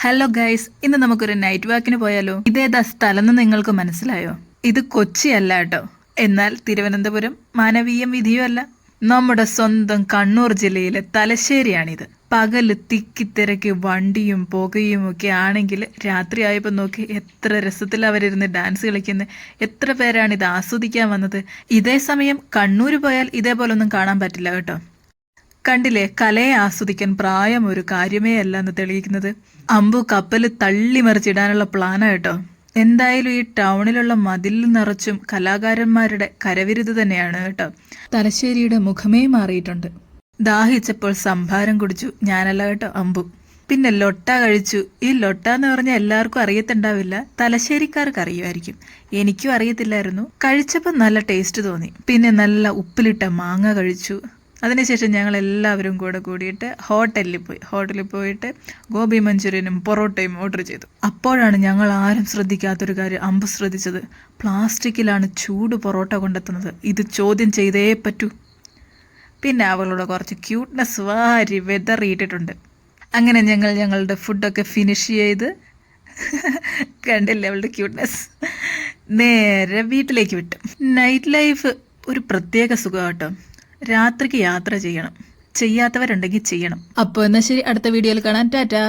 Hello guys, ഇന്ന് നമുക്കൊരു night വാക്കിന് പോയാലോ? ഇതേതാ സ്ഥലം എന്ന് നിങ്ങൾക്ക് മനസ്സിലായോ? ഇത് കൊച്ചി അല്ല കേട്ടോ. എന്നാൽ തിരുവനന്തപുരം മാനവീയം വിധിയുമല്ല. നമ്മുടെ സ്വന്തം കണ്ണൂർ ജില്ലയിലെ തലശ്ശേരിയാണിത്. പകല് തിക്കിത്തിരക്ക് വണ്ടിയും പുകയും ഒക്കെ ആണെങ്കിൽ രാത്രിയായപ്പോൾ നോക്കി എത്ര രസത്തിൽ അവരിരുന്ന് ഡാൻസ് കളിക്കുന്നത്. എത്ര പേരാണ് ഇത് ആസ്വദിക്കാൻ വന്നത്. ഇതേ സമയം കണ്ണൂർ പോയാൽ ഇതേപോലൊന്നും കാണാൻ പറ്റില്ല കേട്ടോ. കണ്ടില്ലേ, കലയെ ആസ്വദിക്കാൻ പ്രായം ഒരു കാര്യമേ അല്ല എന്ന് തെളിയിക്കുന്നത്. അമ്പു കപ്പൽ തള്ളിമറിച്ചിടാനുള്ള പ്ലാനാ കേട്ടോ. എന്തായാലും ഈ ടൗണിലുള്ള മതിലിൽ നിറച്ചും കലാകാരന്മാരുടെ കരവിരുത് തന്നെയാണ് കേട്ടോ. തലശ്ശേരിയുടെ മുഖമേ മാറിയിട്ടുണ്ട്. ദാഹിച്ചപ്പോൾ സംഭാരം കുടിച്ചു, ഞാനല്ല കേട്ടോ അമ്പു. പിന്നെ ലൊട്ട കഴിച്ചു. ഈ ലൊട്ട എന്ന് പറഞ്ഞാൽ എല്ലാവർക്കും അറിയത്തുണ്ടാവില്ല, തലശ്ശേരിക്കാർക്ക് അറിയുമായിരിക്കും. എനിക്കും അറിയത്തില്ലായിരുന്നു. കഴിച്ചപ്പോൾ നല്ല ടേസ്റ്റ് തോന്നി. പിന്നെ നല്ല ഉപ്പിലിട്ട മാങ്ങ കഴിച്ചു. അതിനുശേഷം ഞങ്ങൾ എല്ലാവരും കൂടിയിട്ട് ഹോട്ടലിൽ പോയിട്ട് ഗോബി മഞ്ചൂരിയനും പൊറോട്ടയും ഓർഡർ ചെയ്തു. അപ്പോഴാണ് ഞങ്ങൾ ആരും ശ്രദ്ധിക്കാത്തൊരു കാര്യം അമ്പ് ശ്രദ്ധിച്ചത്. പ്ലാസ്റ്റിക്കിലാണ് ചൂട് പൊറോട്ട കൊണ്ടെത്തുന്നത്. ഇത് ചോദ്യം ചെയ്തേ പറ്റൂ. പിന്നെ അവളോട് കുറച്ച് ക്യൂട്ട്നെസ് വാരി വെതറിയിട്ടിട്ടുണ്ട്. അങ്ങനെ ഞങ്ങളുടെ ഫുഡൊക്കെ ഫിനിഷ് ചെയ്ത് കണ്ടില്ലേ അവളുടെ ക്യൂട്ട്നെസ്, നേരെ വീട്ടിലേക്ക് വിട്ടു. നൈറ്റ് ലൈഫ് ഒരു പ്രത്യേക സുഖം കേട്ടോ. രാത്രിക്ക് യാത്ര ചെയ്യണം. ചെയ്യാത്തവരുണ്ടെങ്കിൽ ചെയ്യണം. അപ്പോൾ എന്നാൽ ശരി, അടുത്ത വീഡിയോയിൽ കാണാം. ടാറ്റാ.